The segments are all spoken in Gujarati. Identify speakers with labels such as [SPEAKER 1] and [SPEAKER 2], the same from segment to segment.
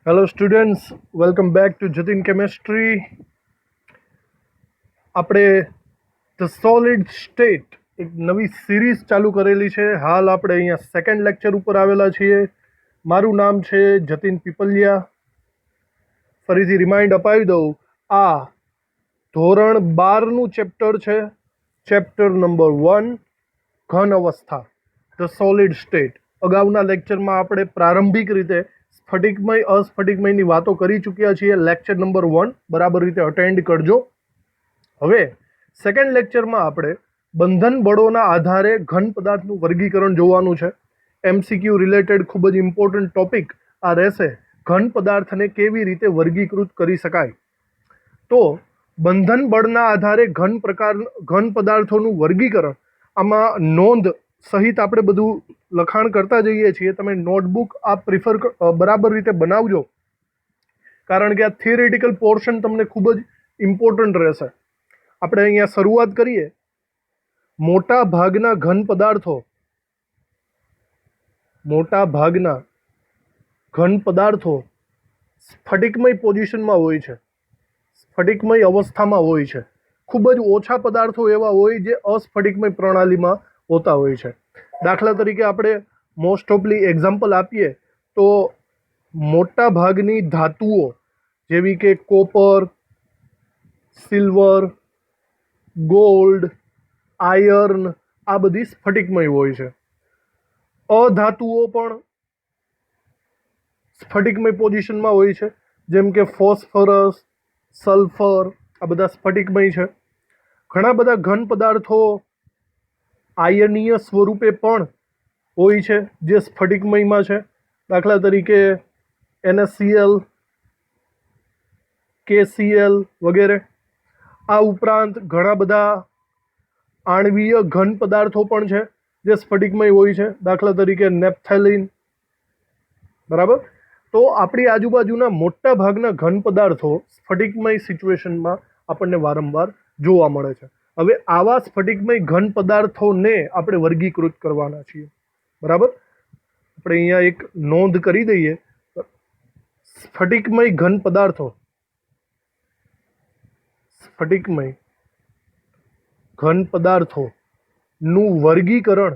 [SPEAKER 1] Hello students, welcome back to Jatin chemistry. આપણે ધ સોલિડ સ્ટેટ એક નવી સિરીઝ ચાલુ કરેલી છે. હાલ આપણે અહીંયા સેકન્ડ લેક્ચર ઉપર આવેલા છીએ. મારું નામ છે જતિન પીપલિયા. ફરીથી રિમાઇન્ડ અપાવી દઉં, આ ધોરણ 12નું ચેપ્ટર છે. ચેપ્ટર નંબર 1, ઘન અવસ્થા, ધ સોલિડ સ્ટેટ. અગાઉના લેક્ચરમાં આપણે પ્રારંભિક રીતે સ્ફટિકમય અસ્ફટિકમયની વાતો કરી ચૂક્યા છીએ. લેક્ચર નંબર 1 બરાબર રીતે અટેન્ડ કરજો. હવે સેકન્ડ લેક્ચરમાં આપણે બંધન બળોના આધારે ઘન પદાર્થનું વર્ગીકરણ જોવાનું છે. એમસીક્યુ રિલેટેડ ખૂબ જ ઇમ્પોર્ટન્ટ ટોપિક આ રહેશે. ઘન પદાર્થને કેવી રીતે વર્ગીકૃત કરી શકાય. તો બંધન બળના આધારે ઘન પદાર્થોનું વર્ગીકરણ, આમાં નોંધ સહિત આપણે બધું લખાણ કરતા જઈએ છીએ. તમે નોટબુક આ બરાબર રીતે બનાવજો, કારણ કે આ થિયરેટિકલ પોર્શન તમને ખૂબ જ ઇમ્પોર્ટન્ટ રહેશે. આપણે અહીંયા શરૂઆત કરીએ. મોટા ભાગના ઘન પદાર્થો સ્ફટિકમય પોઝિશનમાં હોય છે, સ્ફટિકમય અવસ્થામાં હોય છે. ખૂબ જ ઓછા પદાર્થો એવા હોય જે અસ્ફટિકમય પ્રણાલીમાં હોતા હોય છે. દાખલા તરીકે આપણે મોસ્ટ ઓફલી એક્ઝામ્પલ આપીએ તો મોટા ભાગની ધાતુઓ જેવી કે કોપર, સિલ્વર, ગોલ્ડ, આયર્ન, આ બધી સ્ફટિકમય હોય છે. અધાતુઓ પણ સ્ફટિકમય પોઝિશનમાં હોય છે, જેમ કે ફોસ્ફરસ, સલ્ફર, આ બધા સ્ફટિકમય છે. ઘણા બધા ઘન પદાર્થો આયનીય સ્વરૂપે પણ હોય છે જે સ્ફટિકમયમાં છે. દાખલા તરીકે NaCl, KCl વગેરે. આ ઉપરાંત ઘણા બધા આણ્વીય ઘન પદાર્થો પણ છે જે સ્ફટિકમય હોય છે. દાખલા તરીકે નેપ્થેલિન. બરાબર. તો આપણી આજુબાજુના મોટા ભાગના ઘન પદાર્થો સ્ફટિકમય સિચ્યુએશનમાં આપણને વારંવાર જોવા મળે છે. હવે આવા સ્ફટિકમય ઘન પદાર્થોને આપણે વર્ગીકૃત કરવાના છીએ. બરાબર. આપણે અહીંયા એક નોંધ કરી દઈએ. સ્ફટિકમય ઘન પદાર્થોનું વર્ગીકરણ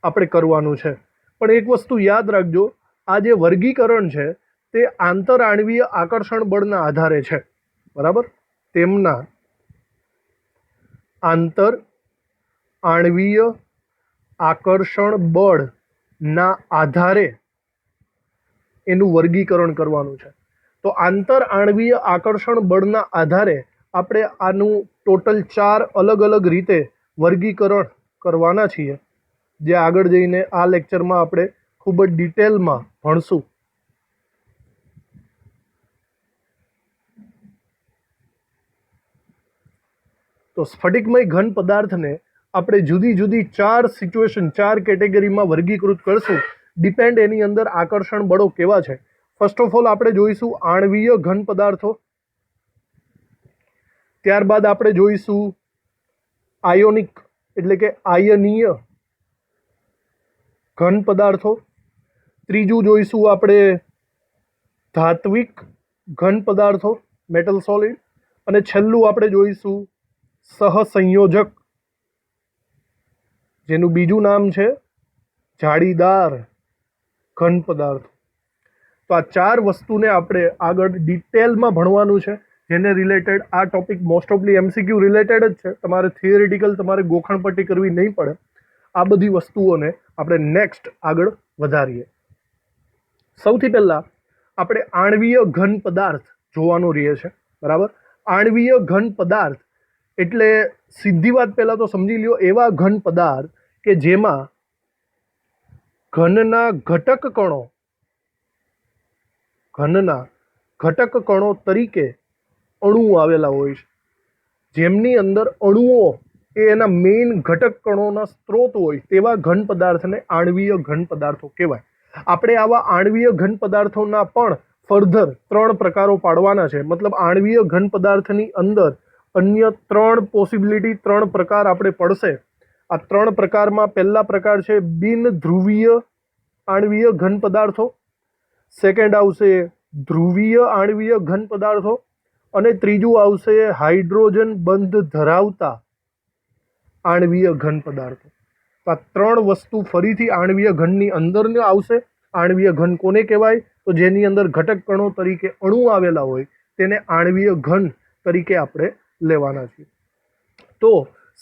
[SPEAKER 1] આપણે કરવાનું છે. પણ એક વસ્તુ યાદ રાખજો, આ જે વર્ગીકરણ છે તે આંતરઆણ્વીય આકર્ષણ બળના આધારે છે. બરાબર. તેમના આંતર આણ્વીય આકર્ષણ બળના આધારે એનું વર્ગીકરણ કરવાનું છે. તો આંતર આણ્વીય આકર્ષણ બળના આધારે આપણે આનું ટોટલ 4 અલગ અલગ રીતે વર્ગીકરણ કરવાના છીએ, જે આગળ જઈને આ લેક્ચરમાં આપણે ખૂબ જ ડિટેલમાં ભણશું. તો સ્ફટિકમય ઘન પદાર્થને આપણે જુદી જુદી 4 સિચ્યુએશન, 4 કેટેગરીમાં વર્ગીકૃત કરશું. ડિપેન્ડ એની અંદર આકર્ષણ બળો કેવા છે. ફર્સ્ટ ઓફ ઓલ આપણે જોઈશું આણ્વીય ઘન પદાર્થો. ત્યારબાદ આપણે જોઈશું આયોનિક એટલે કે આયનીય ઘન પદાર્થો. ત્રીજું જોઈશું આપણે ધાત્વિક ઘન પદાર્થો, મેટલ સોલિડ. અને છેલ્લું આપણે જોઈશું સહસંયોજક, જેનું બીજું નામ છે જાળીદાર ઘન પદાર્થો. તો આ 4 વસ્તુને આપણે આગળ ડિટેલમાં ભણવાનું છે, જેને રિલેટેડ આ ટોપિક મોસ્ટ ઓફલી MCQ રિલેટેડ જ છે. તમારે થિયરિટિકલ તમારે ગોખણપટ્ટી કરવી નહીં પડે. આ બધી વસ્તુઓને આપણે નેક્સ્ટ આગળ વધારીએ. સૌથી પહેલાં આપણે આણ્વીય ઘન પદાર્થ જોવાનું રહે છે. બરાબર. આણ્વીય ઘન પદાર્થ એટલે સીધી વાત પહેલાં તો સમજી લ્યો, એવા ઘન પદાર્થ કે જેમાં ઘનના ઘટક કણો તરીકે અણુઓ આવેલા હોય છે, જેમની અંદર અણુઓ એ એના મેઇન ઘટક કણોના સ્ત્રોત હોય, તેવા ઘન પદાર્થને આણ્વીય ઘન પદાર્થો કહેવાય. આપણે આવા આણ્વીય ઘન પદાર્થોના પણ ફર્ધર 3 પ્રકારો પાડવાના છે. મતલબ આણ્વીય ઘન પદાર્થની અંદર અન્ય 3 પોસિબિલિટી, 3 પ્રકાર આપણે પડશે. આ 3 પ્રકારમાં પહેલા પ્રકાર છે બિન ધ્રુવીય આણ્વીય ઘન પદાર્થો. સેકન્ડ આવશે ધ્રુવીય આણ્વીય ઘન પદાર્થો અને ત્રીજું આવશે હાઇડ્રોજન બંધ ધરાવતા આણ્વીય ઘન પદાર્થો. તો આ ત્રણ વસ્તુ ફરીથી આણ્વીય ઘનની અંદરની આવશે. આણ્વીય ઘન કોને કહેવાય? તો જેની અંદર ઘટક કણો તરીકે અણુ આવેલા હોય તેને આણ્વીય ઘન તરીકે આપણે લેવાના છીએ. તો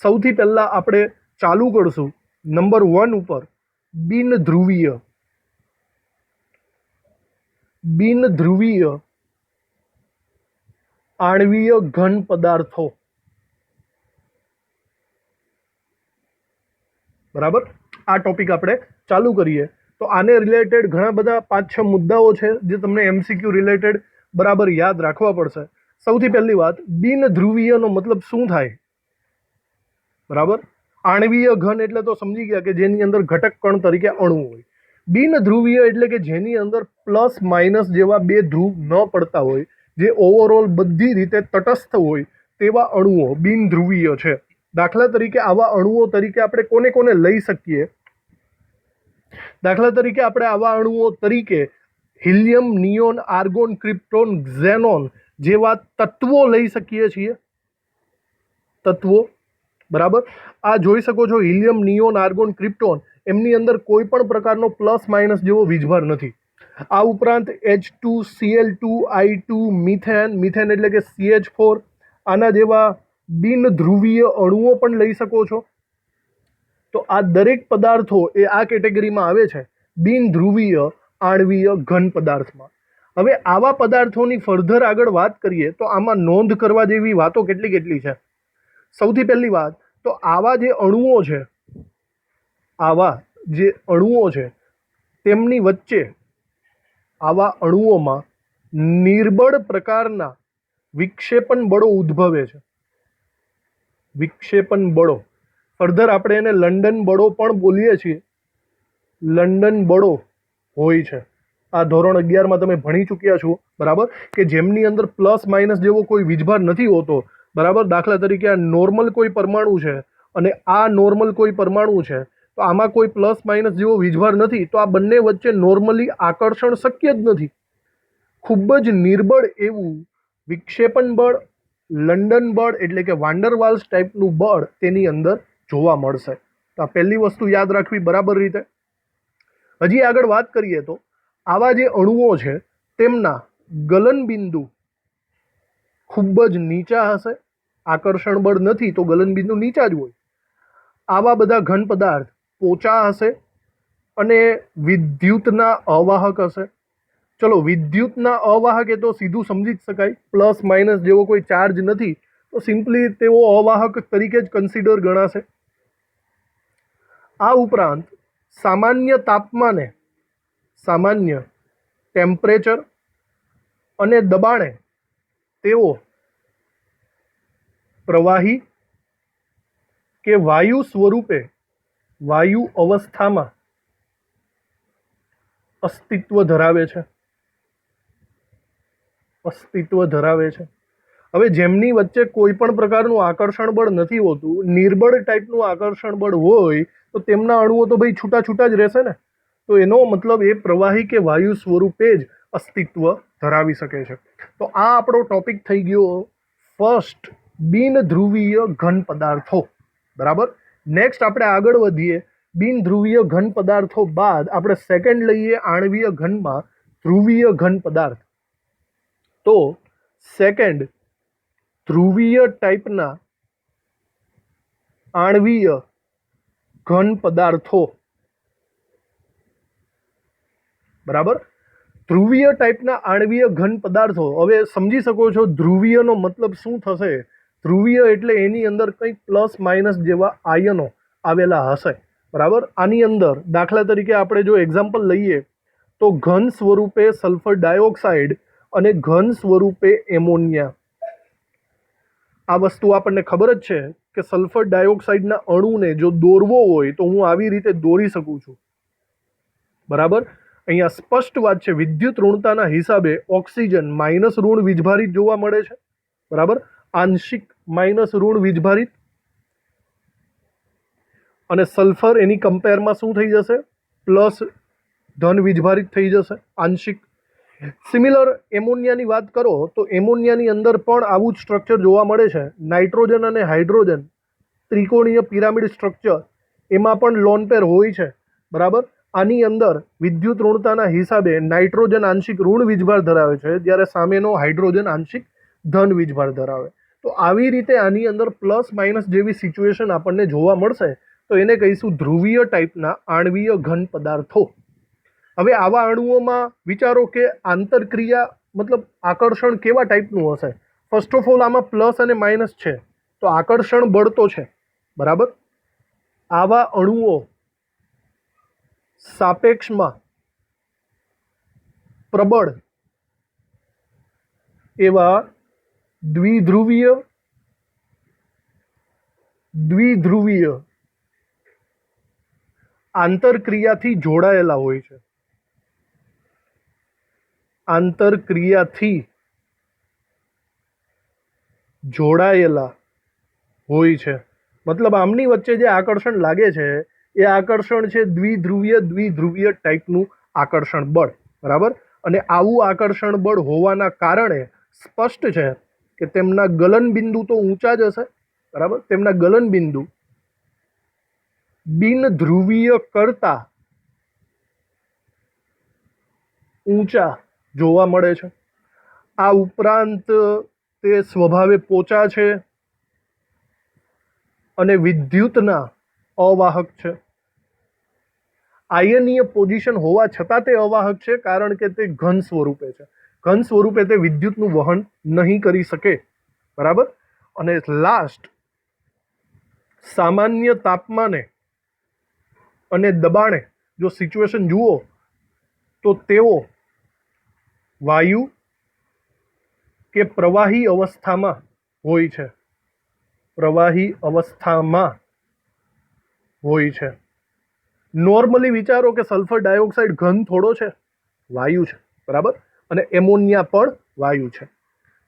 [SPEAKER 1] સૌથી પહેલા આપણે ચાલુ કરશું નંબર 1 ઉપર બિનધ્રુવીય આણ્વીય ઘન પદાર્થો. બરાબર, આ ટોપિક આપણે ચાલુ કરીએ. તો આને રિલેટેડ ઘણા બધા 5-6 મુદ્દાઓ છે જે તમને એમસીક્યુ રિલેટેડ બરાબર યાદ રાખવા પડશે. સૌથી પહેલી વાત, બિનધ્રુવીયનો મતલબ શું થાય? બરાબર, આણ્વીય ઘન એટલે તો સમજી ગયા કે જેની અંદર ઘટક કણ તરીકે અણુ હોય. બિનધ્રુવીય એટલે કે જેની અંદર પ્લસ માઇનસ જેવા બે ધ્રુવ ન પડતા હોય, જે ઓવરઓલ બધી રીતે તટસ્થ હોય તેવા અણુઓ બિનધ્રુવીય છે. દાખલા તરીકે આવા અણુઓ તરીકે આપણે કોને કોને લઈ શકીએ? દાખલા તરીકે આપણે આવા અણુઓ તરીકે helium, neon, argon, krypton, xenon જેવા તત્વો લઈ શકીએ છીએ. તત્વો, બરાબર. આ જોઈ શકો છો, હિલિયમ, નિયોન, આર્ગોન, ક્રિપ્ટોન, એમની અંદર કોઈ પણ પ્રકારનો પ્લસ માઇનસ જેવો વીજભાર નથી. આ ઉપરાંત H2, Cl2, I2, મિથેન એટલે કે CH4, આના જેવા બિનધ્રુવીય અણુઓ પણ લઈ શકો છો. તો આ દરેક પદાર્થો એ આ કેટેગરીમાં આવે છે, બિનધ્રુવીય આણ્વીય ઘન પદાર્થમાં. હવે આવા પદાર્થોની ફર્ધર આગળ વાત કરીએ તો આમાં નોંધ કરવા જેવી વાતો કેટલી છે. સૌથી પહેલી વાત, તો આવા જે અણુઓ છે તેમની વચ્ચે આવા અણુઓમાં નિર્બળ પ્રકારના વિક્ષેપણ બળો ઉદ્ભવે છે. વિક્ષેપણ બળો, ફર્ધર આપણે એને લંડન બળો પણ બોલીએ છીએ. લંડન બળો હોય છે. આ ધોરણ 11માં તમે ભણી ચૂક્યા છો, બરાબર, કે જેમની અંદર પ્લસ માઇનસ જેવો કોઈ વીજભાર નથી હોતો. બરાબર, દાખલા તરીકે આ નોર્મલ કોઈ પરમાણુ છે અને આ નોર્મલ કોઈ પરમાણુ છે, તો આમાં કોઈ પ્લસ માઇનસ જેવો વીજભાર નથી, તો આ બંને વચ્ચે નોર્મલી આકર્ષણ શક્ય જ નથી. ખૂબ જ નિર્બળ એવું વિક્ષેપણ બળ, લંડન બળ એટલે કે વાન્ડરવાલ્સ ટાઈપનું બળ તેની અંદર જોવા મળશે. તો આ પહેલી વસ્તુ યાદ રાખવી બરાબર રીતે. હજી આગળ વાત કરીએ તો આવા જે અણુઓ છે તેમના ગલન બિંદુ ખૂબ જ નીચા હશે. આકર્ષણ બળ નથી તો ગલન બિંદુ નીચા જ હોય. આવા બધા ઘન પદાર્થ પોચા હશે અને વિદ્યુતના અવાહક હશે. ચલો, વિદ્યુતના અવાહક એ તો સીધું સમજી જ શકાય, પ્લસ માઇનસ જેવો કોઈ ચાર્જ નથી તો સિમ્પલી તેઓ અવાહક તરીકે જ કન્સિડર ગણાશે. આ ઉપરાંત સામાન્ય તાપમાને, સામાન્ય ટેમ્પરેચર અને દબાણે તેઓ પ્રવાહી કે વાયુ સ્વરૂપે, વાયુ અવસ્થામાં અસ્તિત્વ ધરાવે છે. હવે જેમની વચ્ચે કોઈ પણ પ્રકારનું આકર્ષણ બળ નથી હોતું, નિર્બળ ટાઈપનું આકર્ષણ બળ હોય, તો તેમના અણુઓ તો ભાઈ છૂટા છૂટા જ રહેશે ને. તો એનો મતલબ એ પ્રવાહી કે વાયુ સ્વરૂપે જ અસ્તિત્વ ધરાવી શકે છે. તો આ આપણો ટોપિક થઈ ગયો ફર્સ્ટ, બિનધ્રુવીય ઘન પદાર્થો. બરાબર, નેક્સ્ટ આપણે આગળ વધીએ. બિનધ્રુવીય ઘન પદાર્થો બાદ આપણે સેકન્ડ લઈએ આણ્વીય ઘનમાં ધ્રુવીય ઘન પદાર્થ. તો સેકન્ડ, ધ્રુવીય ટાઈપના આણ્વીય ઘન પદાર્થો. બરાબર, ધ્રુવીય ટાઈપના આણ્વીય ઘન પદાર્થો. હવે સમજી શકો છો ધ્રુવીયનો મતલબ શું થશે. ધ્રુવીય એટલે એની અંદર કંઈક પ્લસ માઇનસ જેવા આયનો આવેલા હશે. બરાબર, આની અંદર દાખલા તરીકે આપણે જો એક્ઝામ્પલ લઈએ તો ઘન સ્વરૂપે સલ્ફર ડાયોક્સાઇડ અને ઘન સ્વરૂપે એમોનિયા. આ વસ્તુ આપણને ખબર જ છે કે સલ્ફર ડાયોક્સાઇડના અણુને જો દોરવો હોય તો હું આવી રીતે દોરી શકું છું. બરાબર, અહીંયા સ્પષ્ટ વાત છે, વિદ્યુત ઋણતાના હિસાબે ઓક્સિજન માઇનસ ઋણ વીજભારિત જોવા મળે છે. બરાબર, આંશિક માઇનસ ઋણ વીજભારિત, અને સલ્ફર એની કમ્પેરમાં શું થઈ જશે? પ્લસ ધન વીજભારિત થઈ જશે, આંશિક. સિમિલર એમોનિયાની વાત કરો તો એમોનિયાની અંદર પણ આવું જ સ્ટ્રક્ચર જોવા મળે છે. નાઇટ્રોજન અને હાઇડ્રોજન ત્રિકોણીય પિરામિડ સ્ટ્રક્ચર, એમાં પણ લોન પેર હોય છે. બરાબર. આની અંદર વિદ્યુત ઋણતાના હિસાબે નાઇટ્રોજન આંશિક ઋણ વીજભાર ધરાવે છે, જ્યારે સામેનો હાઇડ્રોજન આંશિક ધન વીજભાર ધરાવે. તો આવી રીતે આની અંદર પ્લસ માઇનસ જેવી સિચ્યુએશન આપણને જોવા મળશે, તો એને કહીશું ધ્રુવીય ટાઈપના આણ્વીય ઘન પદાર્થો. હવે આવા અણુઓમાં વિચારો કે આંતરક્રિયા મતલબ આકર્ષણ કેવા ટાઈપનું હશે. ફર્સ્ટ ઓફ ઓલ આમાં પ્લસ અને માઇનસ છે, તો આકર્ષણ બળ તો છે. બરાબર. આવા અણુઓ સાપેક્ષમાં પ્રબળ એવા દ્વિધ્રુવીય આંતરક્રિયાથી જોડાયેલા હોય છે. આંતરક્રિયાથી જોડાયેલા હોય છે, મતલબ આમની વચ્ચે જે આકર્ષણ લાગે છે એ આકર્ષણ છે દ્વિધ્રુવીય ટાઈપનું આકર્ષણ બળ. બરાબર. અને આવું આકર્ષણ બળ હોવાના કારણે સ્પષ્ટ છે કે તેમના ગલન બિંદુ તો ઊંચા જ હશે. બરાબર. તેમના ગલન બિંદુ બિન ધ્રુવીય કરતા ઊંચા જોવા મળે છે. આ ઉપરાંત તે સ્વભાવે પોચા છે અને વિદ્યુતના અવાહક છે. આયનીય પોઝિશન હોવા છતાં તે અવાહક છે, કારણ કે તે ઘન સ્વરૂપે છે. ઘન સ્વરૂપે તે વિદ્યુતનું વહન નહીં કરી શકે. બરાબર. અને લાસ્ટ, સામાન્ય તાપમાને અને દબાણે જો સિચ્યુએશન જુઓ તો તેઓ વાયુ કે પ્રવાહી અવસ્થામાં હોય છે. પ્રવાહી અવસ્થામાં હોય છે. નોર્મલી વિચારો કે સલ્ફર ડાયોક્સાઇડ ઘન થોડો છે, વાયુ છે. બરાબર. અને એમોનિયા પણ વાયુ છે.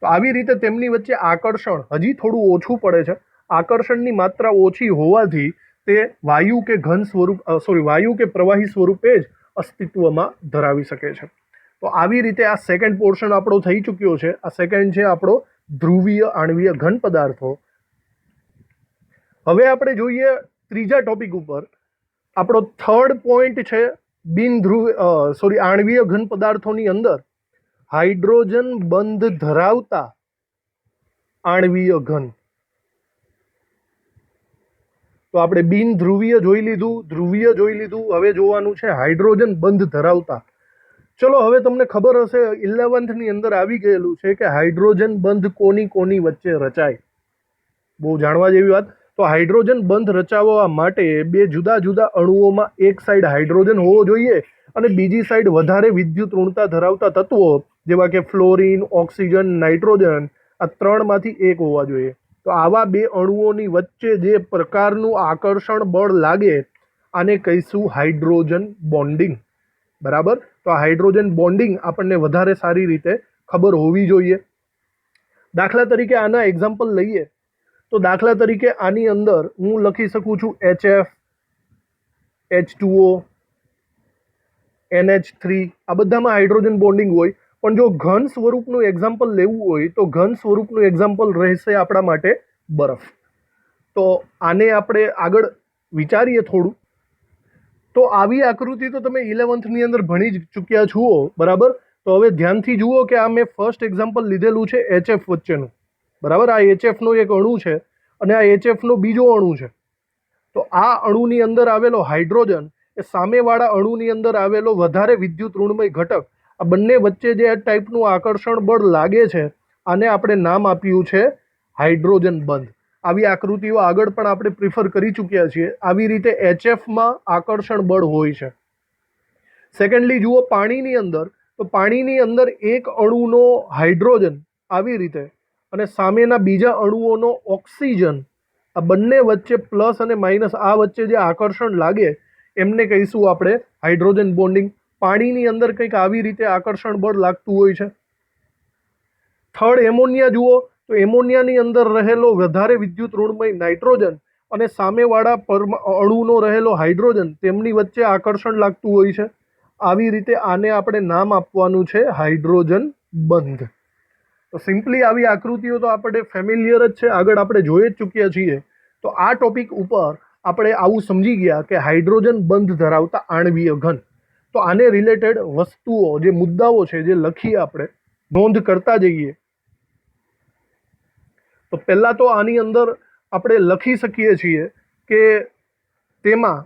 [SPEAKER 1] તો આવી રીતે તેમની વચ્ચે આકર્ષણ હજી થોડું ઓછું પડે છે. આકર્ષણની માત્રા ઓછી હોવાથી તે વાયુ કે ઘન સ્વરૂપ વાયુ કે પ્રવાહી સ્વરૂપે જ અસ્તિત્વમાં ધરાવી શકે છે. તો આવી રીતે આ સેકન્ડ પોર્શન આપણો થઈ ચૂક્યો છે. આ સેકન્ડ છે આપણો ધ્રુવીય આણ્વીય ઘન પદાર્થો. હવે આપણે જોઈએ ત્રીજા ટોપિક ઉપર. આપણો થર્ડ પોઈન્ટ છે આણ્વીય ઘન પદાર્થોની અંદર હાઇડ્રોજન બંધ ધરાવતા આણ્વીય ઘન. તો આપણે બિન ધ્રુવીય જોઈ લીધું, ધ્રુવીય જોઈ લીધું, હવે જોવાનું છે હાઇડ્રોજન બંધ ધરાવતા. ચલો, હવે તમને ખબર હશે 11th ની અંદર આવી ગયેલું છે કે હાઇડ્રોજન બંધ કોની વચ્ચે રચાય. બહુ જાણવા જેવી વાત. તો હાઇડ્રોજન બંધ રચાવવા માટે બે જુદા જુદા અણુઓમાં એક સાઈડ હાઇડ્રોજન હોવો જોઈએ અને બીજી સાઈડ વધારે વિદ્યુત ઋણતા ધરાવતા તત્વો જેવા કે ફ્લોરિન, ઓક્સિજન, નાઇટ્રોજન, આ ત્રણમાંથી એક હોવા જોઈએ. તો આવા બે અણુઓની વચ્ચે જે પ્રકારનું આકર્ષણ બળ લાગે આને કહીશું હાઇડ્રોજન બોન્ડિંગ. બરાબર. તો આ હાઇડ્રોજન બોન્ડિંગ આપણને વધારે સારી રીતે ખબર હોવી જોઈએ. દાખલા તરીકે આના એક્ઝામ્પલ લઈએ તો દાખલા તરીકે આની અંદર હું લખી શકું છું HF, H2O, NH3. આ બધામાં હાઇડ્રોજન બોન્ડિંગ હોય. પણ જો ઘન સ્વરૂપનું એક્ઝામ્પલ લેવું હોય તો ઘન સ્વરૂપનું એક્ઝામ્પલ રહેશે આપણા માટે બરફ. તો આને આપણે આગળ વિચારીએ થોડું. તો આવી આકૃતિ તો તમે 11th ની અંદર ભણી જ ચૂક્યા છો. બરાબર. તો હવે ધ્યાનથી જુઓ કે આ મેં ફર્સ્ટ એક્ઝામ્પલ લીધેલું છે HF વચ્ચેનું. બરાબર. આ HF નો એક અણુ છે અને આ HF નો બીજો અણુ છે. તો આ અણુની અંદર આવેલો હાઇડ્રોજન એ સામેવાળા અણુની અંદર આવેલો વધારે વિદ્યુત ઋણમય ઘટક, આ બંને વચ્ચે જે ટાઈપનું આકર્ષણ બળ લાગે છે આને આપણે નામ આપ્યું છે હાઇડ્રોજન બંધ. આવી આકૃતિઓ આગળ પણ આપણે પ્રિફર કરી ચૂક્યા છીએ. આવી રીતે HFમાં આકર્ષણ બળ હોય છે. સેકન્ડલી જુઓ પાણીની અંદર. તો પાણીની અંદર એક અણુનો હાઇડ્રોજન આવી રીતે અને સામેના બીજા અણુઓનો ઓક્સિજન, આ બંને વચ્ચે પ્લસ અને માઇનસ આ વચ્ચે જે આકર્ષણ લાગે એમને કહીશું આપણે હાઇડ્રોજન બોન્ડિંગ. પાણીની અંદર કંઈક આવી રીતે આકર્ષણ બળ લાગતું હોય છે. થર્ડ એમોનિયા જુઓ. તો એમોનિયાની અંદર રહેલો વધારે વિદ્યુત ઋણમય નાઇટ્રોજન અને સામેવાળા અણુનો રહેલો હાઇડ્રોજન, તેમની વચ્ચે આકર્ષણ લાગતું હોય છે. આવી રીતે આને આપણે નામ આપવાનું છે હાઇડ્રોજન બંધ. તો સિમ્પલી આવી આકૃતિઓ તો આપણે ફેમિલિયર જ છે, આગળ આપણે જોઈ જ ચૂક્યા છીએ. તો આ ટોપિક ઉપર આપણે આવું સમજી ગયા કે હાઇડ્રોજન બંધ ધરાવતા આણ્વીય ઘન. તો આને રિલેટેડ વસ્તુઓ જે મુદ્દાઓ છે જે લખીએ આપણે, નોંધ કરતા જઈએ. તો પહેલાં તો આની અંદર આપણે લખી શકીએ છીએ કે તેમાં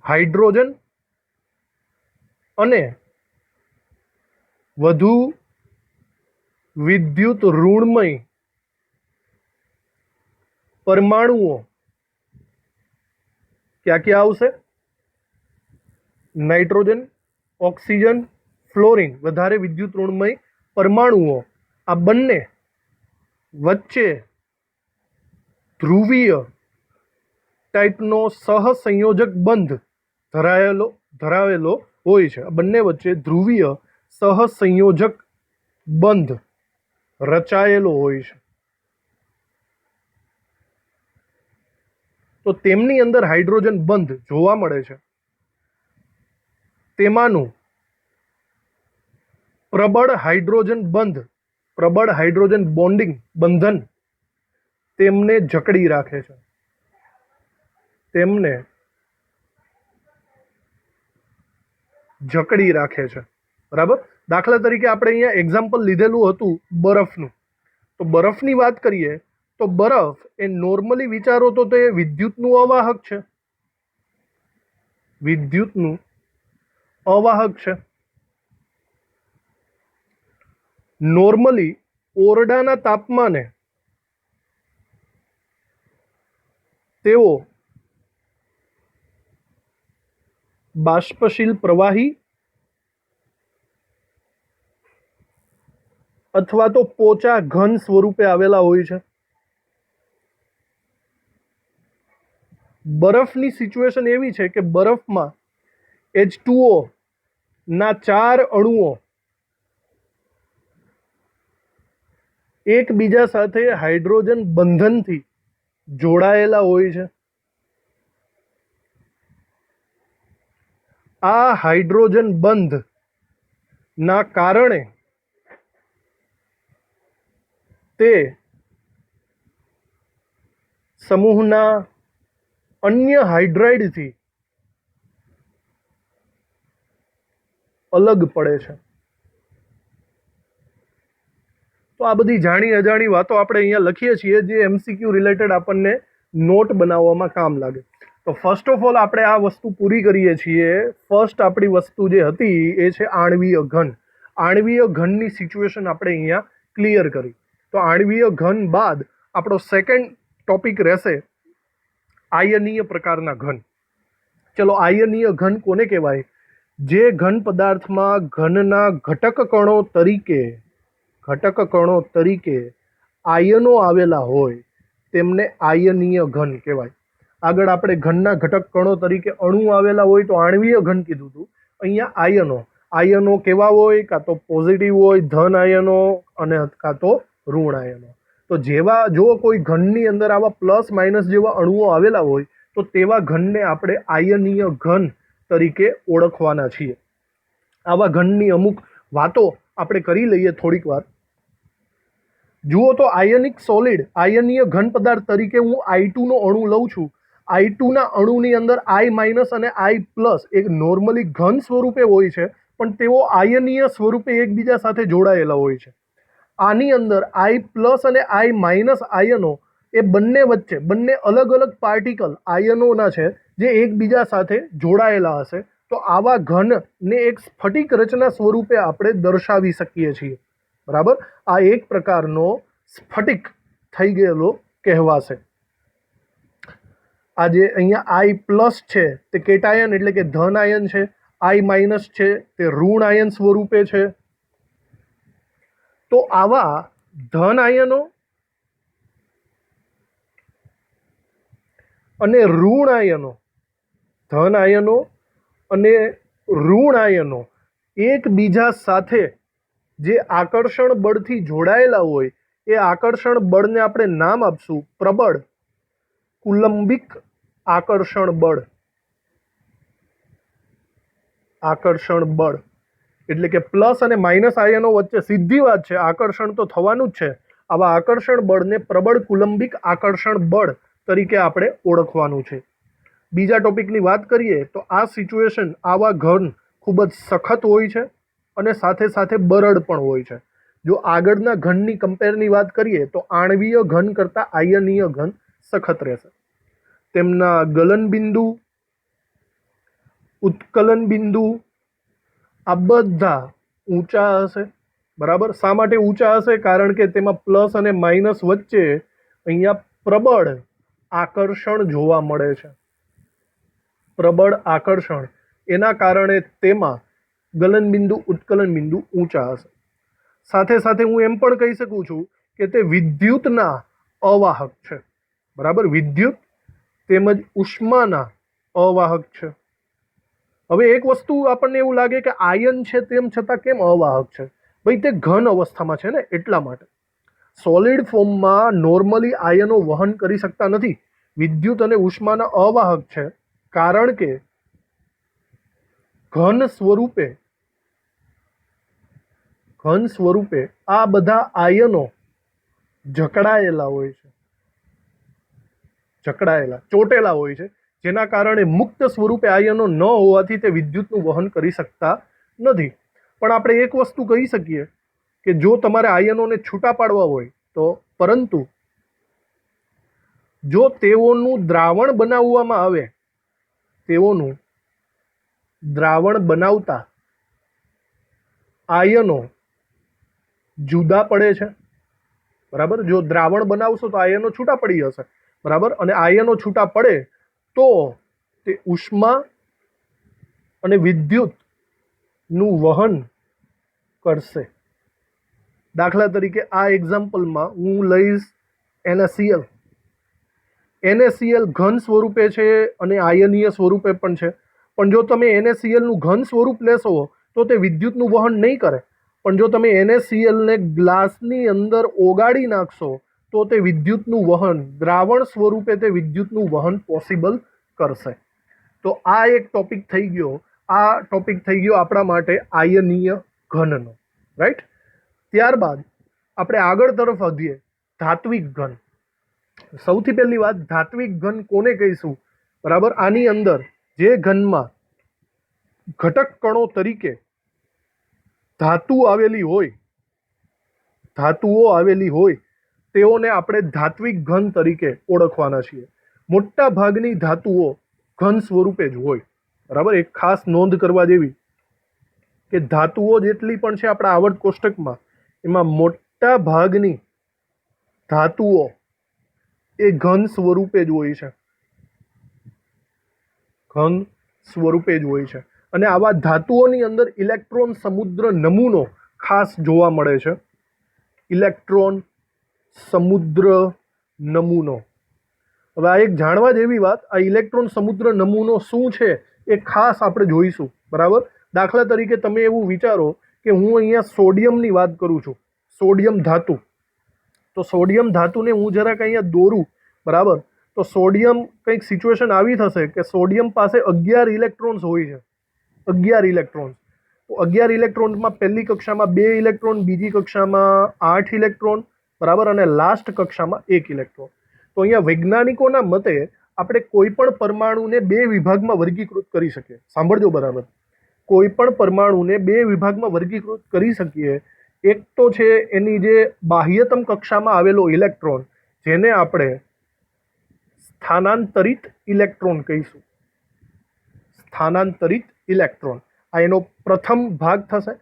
[SPEAKER 1] હાઇડ્રોજન અને વધુ વિદ્યુત ઋણમય પરમાણુઓ ક્યાં ક્યાં આવશે? નાઇટ્રોજન, ઓક્સિજન, ફ્લોરિન, વધારે વિદ્યુત ઋણમય પરમાણુઓ, આ બંને વચ્ચે ધ્રુવીય ટાઈપનો સહસંયોજક બંધ ધરાવેલો હોય છે. આ બંને વચ્ચે ધ્રુવીય સહસંયોજક બંધ રચાયેલો હોય છે. તો તેમની અંદર હાઇડ્રોજન બંધ જોવા મળે છે. તેમાંનું પ્રબળ હાઇડ્રોજન બંધ, પ્રબળ હાઇડ્રોજન બોન્ડિંગ બંધન તેમને જકડી રાખે છે. તેમને જકડી રાખે છે. બરાબર. દાખલા તરીકે આપણે અહીંયા એક્ઝામ્પલ લીધેલું હતું બરફનું. તો બરફની વાત કરીએ તો બરફ એ નોર્મલી વિચારો તો તે વિદ્યુતનું અવાહક છે. વિદ્યુતનું અવાહક છે. નોર્મલી ઓરડાના તાપમાને તેઓ બાષ્પશીલ પ્રવાહી અથવા તો પોચા ઘન સ્વરૂપે આવેલા હોય છે. બરફની સિચ્યુએશન એવી છે કે બરફમાં H2O ના 4 અણુઓ એકબીજા સાથે હાઇડ્રોજન બંધનથી જોડાયેલા હોય છે. આ હાઇડ્રોજન બંધ ના કારણે તે સમૂહના અન્ય હાઇડ્રાઇડથી અલગ પડે છે. તો આ બધી જાણી અજાણી વાતો આપણે અહીંયા લખીએ છીએ જે MCQ રિલેટેડ આપણને નોટ બનાવવામાં કામ લાગે. તો ફર્સ્ટ ઓફ ઓલ આપણે આ વસ્તુ પૂરી કરીએ છીએ. ફર્સ્ટ આપણી વસ્તુ જે હતી એ છે આણ્વીય ઘન. આણ્વીય ઘનની સિચ્યુએશન આપણે અહીંયા ક્લિયર કરી. તો આણ્વીય ઘન બાદ આપણો સેકન્ડ ટોપિક રહેશે આયનીય પ્રકારના ઘન. ચલો, આયનીય ઘન કોને કહેવાય? જે ઘન પદાર્થમાં ઘનના ઘટક કણો તરીકે આયનો આવેલા હોય તેમને આયનીય ઘન કહેવાય. આગળ આપણે ઘનના ઘટક કણો તરીકે અણુ આવેલા હોય તો આણ્વીય ઘન કીધું હતું. અહીંયા આયનો કેવા હોય? કાં તો પોઝિટિવ હોય, ધન આયનો, અને કાં તો ઋણ આયનો. તો જો કોઈ ઘનની અંદર આવા પ્લસ માઇનસ જેવા અણુઓ આવેલા હોય તો તેવા ઘનને આપણે આયનીય ઘન તરીકે ઓળખવાના છીએ. આવા ઘનની અમુક વાતો આપણે કરી લઈએ થોડીક વાર. જુઓ તો આયનિક સોલિડ, આયનીય ઘન પદાર્થ તરીકે હું I2 નો અણુ લઉં છું. I2 ના અણુની અંદર I માઇનસ અને I પ્લસ એક નોર્મલી ઘન સ્વરૂપે હોય છે, પણ તેઓ આયનીય સ્વરૂપે એકબીજા સાથે જોડાયેલા હોય છે. આની અંદર I પ્લસ અને I માઇનસ આયનો એ બંને વચ્ચે બંને અલગ અલગ પાર્ટિકલ આયનોના છે જે એકબીજા સાથે જોડાયેલા હશે. તો આવા ઘનને એક સ્ફટિક રચના સ્વરૂપે આપણે દર્શાવી શકીએ છીએ. બરાબર. આ એક પ્રકારનો સ્ફટિક થઈ ગયેલો કહેવાશે. આ જે અહીંયા I પ્લસ છે તે કેટાયન એટલે કે ધન આયન છે. I માઇનસ છે તે ઋણ આયન સ્વરૂપે છે. તો આવા ધન આયનો અને ઋણ આયનો, ધન આયનો અને ઋણ આયનો એકબીજા સાથે જે આકર્ષણ બળથી જોડાયેલા હોય એ આકર્ષણ બળને આપણે નામ આપશું પ્રબળ કુલંબિક આકર્ષણ બળ. આકર્ષણ બળ, એટલે કે પ્લસ અને માઇનસ આયનો વચ્ચે સીધી વાત છે, આકર્ષણ તો થવાનું જ છે. આવા આકર્ષણ બળને પ્રબળ કુલંબિક આકર્ષણ બળ તરીકે આપણે ઓળખવાનું છે. બીજા ટોપિકની વાત કરીએ તો આ સિચ્યુએશન, આવા ઘન ખૂબ જ સખત હોય છે અને સાથે સાથે બરડ પણ હોય છે. જો આગળના ઘનની કમ્પેરની વાત કરીએ તો આણ્વીય ઘન કરતાં આયનીય ઘન સખત રહેશે. તેમના ગલન બિંદુ, ઉત્કલન બિંદુ આ બધા ઊંચા હશે. બરાબર. શા માટે ઊંચા હશે? કારણ કે તેમાં પ્લસ અને માઇનસ વચ્ચે અહીંયા પ્રબળ આકર્ષણ જોવા મળે છે. પ્રબળ આકર્ષણ, એના કારણે તેમાં ગલન બિંદુ, ઉત્કલન બિંદુ ઊંચા હશે. સાથે સાથે હું એમ પણ કહી શકું છું કે તે વિદ્યુતના અવાહક છે. બરાબર. વિદ્યુત તેમજ ઉષ્માના અવાહક છે. હવે એક વસ્તુ આપણને એવું લાગે કે આયન છે તેમ છતાં કેમ અવાહક છે? ભાઈ તે ઘન અવસ્થામાં છે ને, એટલા માટે. સોલિડ ફોર્મમાં નોર્મલી આયનો વહન કરી શકતા નથી. વિદ્યુત અને ઉષ્માના અવાહક છે કારણ કે ઘન સ્વરૂપે આ બધા આયનો જકડાયેલા હોય છે, ચોટેલા હોય છે, જેના કારણે મુક્ત સ્વરૂપે આયનો ન હોવાથી તે વિદ્યુતનું વહન કરી શકતા નથી. પણ આપણે એક વસ્તુ કહી શકીએ કે જો તમારે આયનોને છૂટા પાડવા હોય તો, પરંતુ જો તેઓનું દ્રાવણ બનાવવામાં આવે, તેઓનું દ્રાવણ બનાવતા આયનો જુદા પડે છે. બરાબર. જો દ્રાવણ બનાવશો તો આયનો છૂટા પડી જશે. બરાબર. અને આયનો છૂટા પડે તો તે ઉષ્મા અને વિદ્યુતનું વહન કરશે. દાખલા તરીકે આ એક્ઝામ્પલમાં હું લઈશ NaCl. NaCl ઘન સ્વરૂપે છે અને આયનીય સ્વરૂપે પણ છે. પણ જો તમે NaCl નું ઘન સ્વરૂપ લેશો તો તે વિદ્યુતનું વહન નહીં કરે. પણ જો તમે NaCl ને ગ્લાસની અંદર ઓગાળી નાખશો તો તે વિદ્યુતનું વહન, દ્રાવણ સ્વરૂપે તે વિદ્યુતનું વહન પોસિબલ કરશે. તો આ એક ટોપિક થઈ ગયો. આ ટોપિક થઈ ગયો આપણા માટે આયનીય ઘનનો. રાઈટ. ત્યારબાદ આપણે આગળ તરફ વધીએ. ધાત્વિક ઘન. સૌથી પહેલી વાત, ધાત્વિક ઘન કોને કહીશું? બરાબર. આની અંદર જે ઘનમાં ઘટક કણો તરીકે ધાતુઓ આવેલી હોય તેઓને આપણે ધાત્વિક ઘન તરીકે ઓળખવાના છીએ. મોટા ભાગની ધાતુઓ ઘન સ્વરૂપે જ હોય. બરાબર. એક ખાસ નોંધ કરવા જેવી કે ધાતુઓ જેટલી પણ છે આપણા આવર્ત કોષ્ટકમાં, એમાં મોટા ભાગની ધાતુઓ એ ઘન સ્વરૂપે જ હોય છે. ઘન સ્વરૂપે જ હોય છે. અને આવા ધાતુઓની અંદર ઇલેક્ટ્રોન સમુદ્ર નમૂનો ખાસ જોવા મળે છે. ઇલેક્ટ્રોન સમુદ્ર નમૂનો. હવે આ એક જાણવા જેવી વાત, આ ઇલેક્ટ્રોન સમુદ્ર નમૂનો શું છે એ ખાસ આપણે જોઈશું. બરાબર. દાખલા તરીકે તમે એવું વિચારો કે હું અહીંયા સોડિયમની વાત કરું છું, સોડિયમ ધાતુ. તો સોડિયમ ધાતુને હું જરાક અહીંયા દોરું. બરાબર. તો સોડિયમ કંઈક સિચ્યુએશન આવી થશે કે સોડિયમ પાસે 11 ઇલેક્ટ્રોન્સ હોય છે. 11 ઇલેક્ટ્રોન્સ. તો 11 ઇલેક્ટ્રોન્સમાં પહેલી કક્ષામાં 2 ઇલેક્ટ્રોન, બીજી કક્ષામાં 8 ઇલેક્ટ્રોન. બરાબર. અને લાસ્ટ કક્ષામાં 1 ઇલેક્ટ્રોન. તો અહીંયા વૈજ્ઞાનિકોના મતે આપણે કોઈ પણ પરમાણુને 2 વિભાગમાં વર્ગીકૃત કરી શકીએ. સાંભળજો બરાબર. કોઈ પણ પરમાણુને 2 વિભાગમાં વર્ગીકૃત કરી શકીએ. એક તો છે એની જે બાહ્યતમ કક્ષામાં આવેલો ઇલેક્ટ્રોન, જેને આપણે સ્થાનાંતરિત ઇલેક્ટ્રોન કહીશું. સ્થાનાંતરિત ઇલેક્ટ્રોન, આ એનો પ્રથમ ભાગ થશે.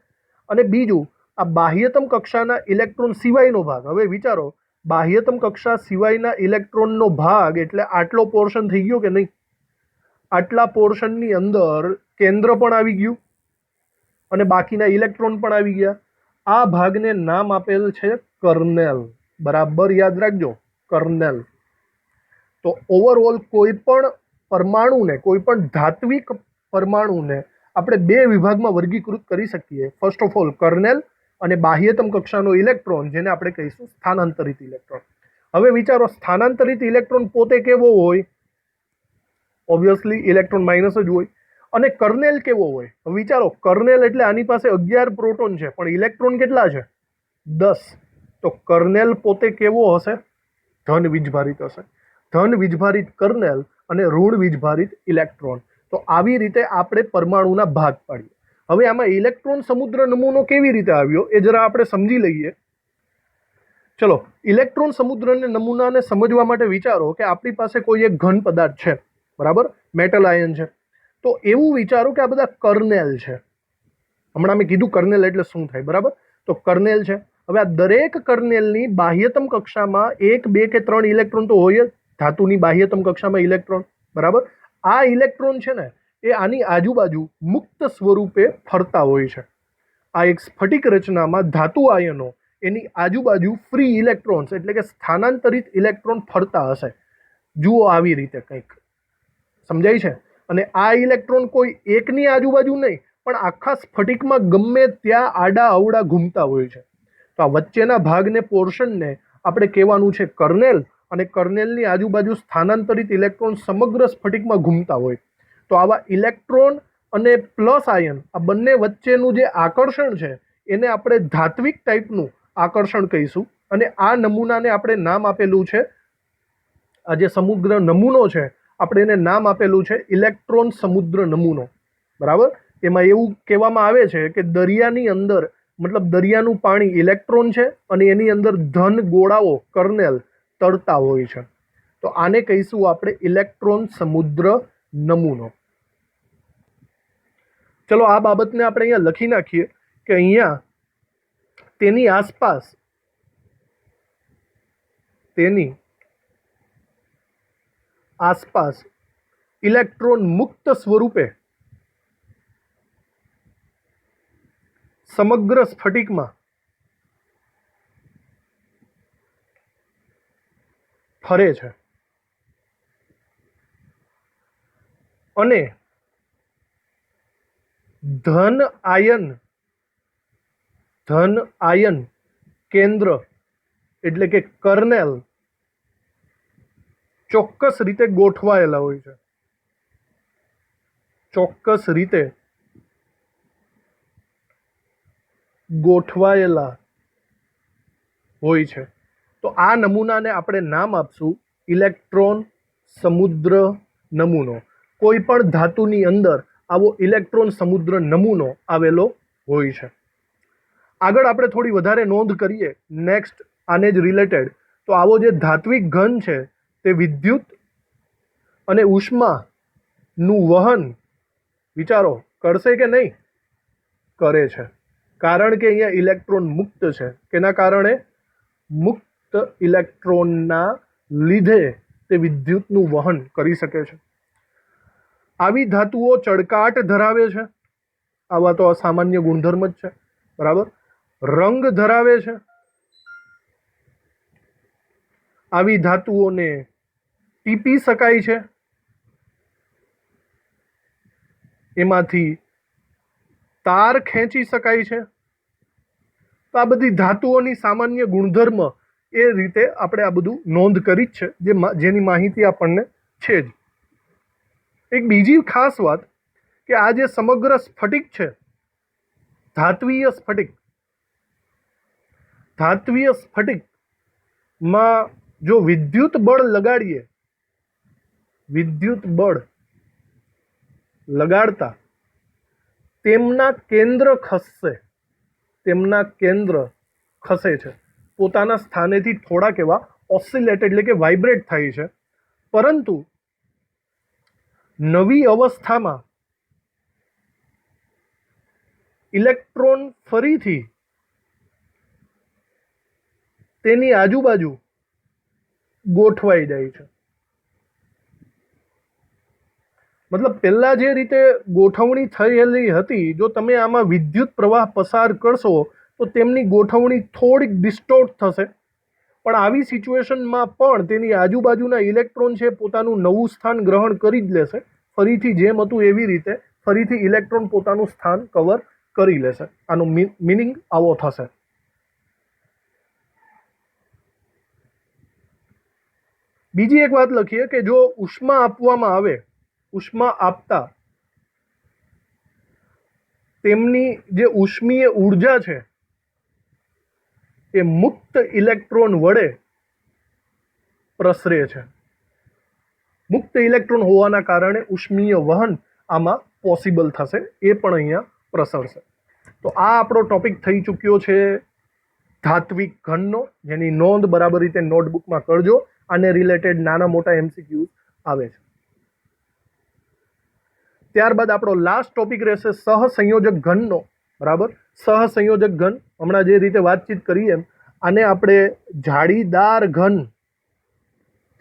[SPEAKER 1] અને બીજું, આ બાહ્યતમ કક્ષાના ઇલેક્ટ્રોન સિવાયનો ભાગ. હવે વિચારો, બાહ્યતમ કક્ષા સિવાયના ઇલેક્ટ્રોનનો ભાગ એટલે આટલો પોર્શન થઈ ગયો કે નહીં? આટલા પોર્શનની અંદર કેન્દ્ર પણ આવી ગયું અને બાકીના ઇલેક્ટ્રોન પણ આવી ગયા. આ ભાગને નામ આપેલ છે કર્નેલ. બરાબર યાદ રાખજો, કર્નેલ. તો ઓવરઓલ કોઈ પણ પરમાણુને, કોઈ પણ ધાત્વિક પરમાણુને આપણે 2 વિભાગમાં વર્ગીકૃત કરી શકીએ. ફર્સ્ટ ઓફ ઓલ કર્નેલ અને બાહ્યતમ કક્ષાનો ઇલેક્ટ્રોન, જેને આપણે કહીશું સ્થાનાંતરિત ઇલેક્ટ્રોન. હવે વિચારો, સ્થાનાંતરિત ઇલેક્ટ્રોન પોતે કેવો હોય? ઓબ્વિયસલી ઇલેક્ટ્રોન માઇનસ જ હોય. અને કર્નેલ કેવો હોય? વિચારો, કર્નેલ એટલે આની પાસે 11 પ્રોટોન છે, પણ ઇલેક્ટ્રોન કેટલા છે? 10. તો કર્નેલ પોતે કેવો હશે? ધન વીજભારિત હશે. ધન વીજભારિત કર્નેલ અને ઋણ વીજભારિત ઇલેક્ટ્રોન. તો આવી રીતે આપણે પરમાણુના ભાગ પાડીએ. હવે આમાં ઇલેક્ટ્રોન સમુદ્ર નમૂનો કેવી રીતે આવ્યો એ જરા આપણે સમજી લઈએ. ચલો, ઇલેક્ટ્રોન સમુદ્રને નમૂનાને સમજવા માટે વિચારો કે આપણી પાસે કોઈ એક ઘન પદાર્થ છે, બરાબર, મેટલ આયન છે. તો એવું વિચારો કે આ બધા કર્નેલ છે. હમણાં મેં કીધું કર્નેલ એટલે શું થાય, બરાબર? તો કર્નેલ છે. હવે આ દરેક કર્નેલની બાહ્યતમ કક્ષામાં 1, 2 કે 3 ઇલેક્ટ્રોન તો હોય જ. ધાતુની બાહ્યતમ કક્ષામાં ઇલેક્ટ્રોન, બરાબર. આ ઇલેક્ટ્રોન છે ને એ આની આજુબાજુ મુક્ત સ્વરૂપે ફરતા હોય છે. આ એક સ્ફટિક રચનામાં ધાતુ આયનો એની આજુબાજુ ફ્રી ઇલેક્ટ્રોન્સ એટલે કે સ્થાનાંતરિત ઇલેક્ટ્રોન ફરતા હશે. જુઓ આવી રીતે કંઈક, સમજાય છે? અને આ ઇલેક્ટ્રોન કોઈ એકની આજુબાજુ નહીં, પણ આખા સ્ફટિકમાં ગમે ત્યાં આડા અવડા ઘૂમતા હોય છે. તો આ વચ્ચેના ભાગને, પોર્શનને આપણે કહેવાનું છે કર્નેલ, અને કર્નેલની આજુબાજુ સ્થાનાંતરિત ઇલેક્ટ્રોન સમગ્ર સ્ફટિકમાં ઘૂમતા હોય. તો આવા ઇલેક્ટ્રોન અને પ્લસ આયન, આ બંને વચ્ચેનું જે આકર્ષણ છે એને આપણે ધાત્વિક ટાઈપનું આકર્ષણ કહીશું. અને આ નમૂનાને આપણે નામ આપેલું છે, આ જે સમુદ્ર નમૂનો છે આપણે એને નામ આપેલું છે ઇલેક્ટ્રોન સમુદ્ર નમૂનો, બરાબર. એમાં એવું કહેવામાં આવે છે કે દરિયાની અંદર, મતલબ દરિયાનું પાણી ઇલેક્ટ્રોન છે અને એની અંદર ધન ગોળાઓ કર્નેલ તરતા હોય છે. તો આને કહીશું આપણે ઇલેક્ટ્રોન સમુદ્ર નમૂનો. ચલો, આ બાબતને આપણે અહીંયા લખી નાખીએ કે અહીંયા તેની આસપાસ ઇલેક્ટ્રોન મુક્ત સ્વરૂપે સમગ્ર સ્ફટિકમાં ફરે છે અને ધન આયન કેન્દ્ર એટલે કે કર્નેલ ચોક્કસ રીતે ગોઠવાયેલા હોય છે. ચોક્કસ રીતે ગોઠવાયેલા હોય છે. તો આ નમૂનાને આપણે નામ આપશું ઇલેક્ટ્રોન સમુદ્ર નમૂનો. કોઈ પણ ધાતુની અંદર આવો ઇલેક્ટ્રોન સમુદ્ર નમૂનો આવેલો હોય છે. આગળ આપણે થોડી વધારે નોંધ કરીએ નેક્સ્ટ આને જ રિલેટેડ, તો આવો જે ધાત્વિક ઘન છે તે વિદ્યુત અને ઉષ્માનું વહન, વિચારો, કરશે કે નહીં? કરે છે. કારણ કે અહીંયા ઇલેક્ટ્રોન મુક્ત છે. કેના કારણે? મુક્ત ઇલેક્ટ્રોનના લીધે તે વિદ્યુતનું વહન કરી શકે છે. આવી ધાતુઓ ચળકાટ ધરાવે છે. આવા તો અસામાન્ય ગુણધર્મ જ છે, બરાબર. રંગ ધરાવે છે. આવી ધાતુઓને ટીપી શકાય છે. એમાંથી તાર ખેંચી શકાય છે. તો આ બધી ધાતુઓની સામાન્ય ગુણધર્મ એ રીતે આપણે આ બધું નોંધ કરી જ છે, જેની માહિતી આપણને છે જ. એક બીજી ખાસ વાત કે આ જે સમગ્ર સ્ફટિક છે, ધાત્વીય સ્ફટિકમાં જો વિદ્યુત બળ લગાડતા તેમના કેન્દ્ર ખસે છે. પોતાના સ્થાનેથી થોડાક એવા ઓસિલેટ એટલે કે વાઇબ્રેટ થાય છે. પરંતુ નવી અવસ્થામાં ઇલેક્ટ્રોન ફરીથી તેની આજુબાજુ ગોઠવાઈ જાય છે. મતલબ પહેલા જે રીતે ગોઠવણી થયેલી હતી, જો તમે આમાં વિદ્યુત પ્રવાહ પસાર કરશો તો તેમની ગોઠવણી થોડીક ડિસ્ટોર્ટ થશે. પણ આવી સિચ્યુએશનમાં પણ તેની આજુબાજુના ઇલેક્ટ્રોન છે પોતાનું નવું સ્થાન ગ્રહણ કરી જ લેશે. ફરીથી જેમ હતું એવી રીતે ફરીથી ઇલેક્ટ્રોન પોતાનું સ્થાન કવર કરી લેશે. આનો મિનિંગ આવો થશે. બીજી એક વાત લખીએ કે જો ઉષ્મા આપવામાં આવે, ઉષ્મા આપતા તેમની જે ઉષ્મીય ઉર્જા છે એ મુક્ત ઇલેક્ટ્રોન વડે પ્રસરે છે. મુક્ત ઇલેક્ટ્રોન હોવાના કારણે ઉષ્મીય વહન આમાં પોસિબલ થશે, એ પણ અહીંયા પ્રસરશે. તો આ આપણો ટોપિક થઈ ચૂક્યો છે ધાત્વિક ઘનનો, જેની નોંધ બરાબર રીતે નોટબુકમાં કરજો. આને રિલેટેડ નાના મોટા MCQ આવે છે. ત્યારબાદ આપણો લાસ્ટ ટોપિક રહેશે સહસંયોજક ઘનનો. બરાબર, સહસંયોજક ઘન હમણાં જે રીતે વાતચીત કરી એમ આને આપણે જાળીદાર ઘન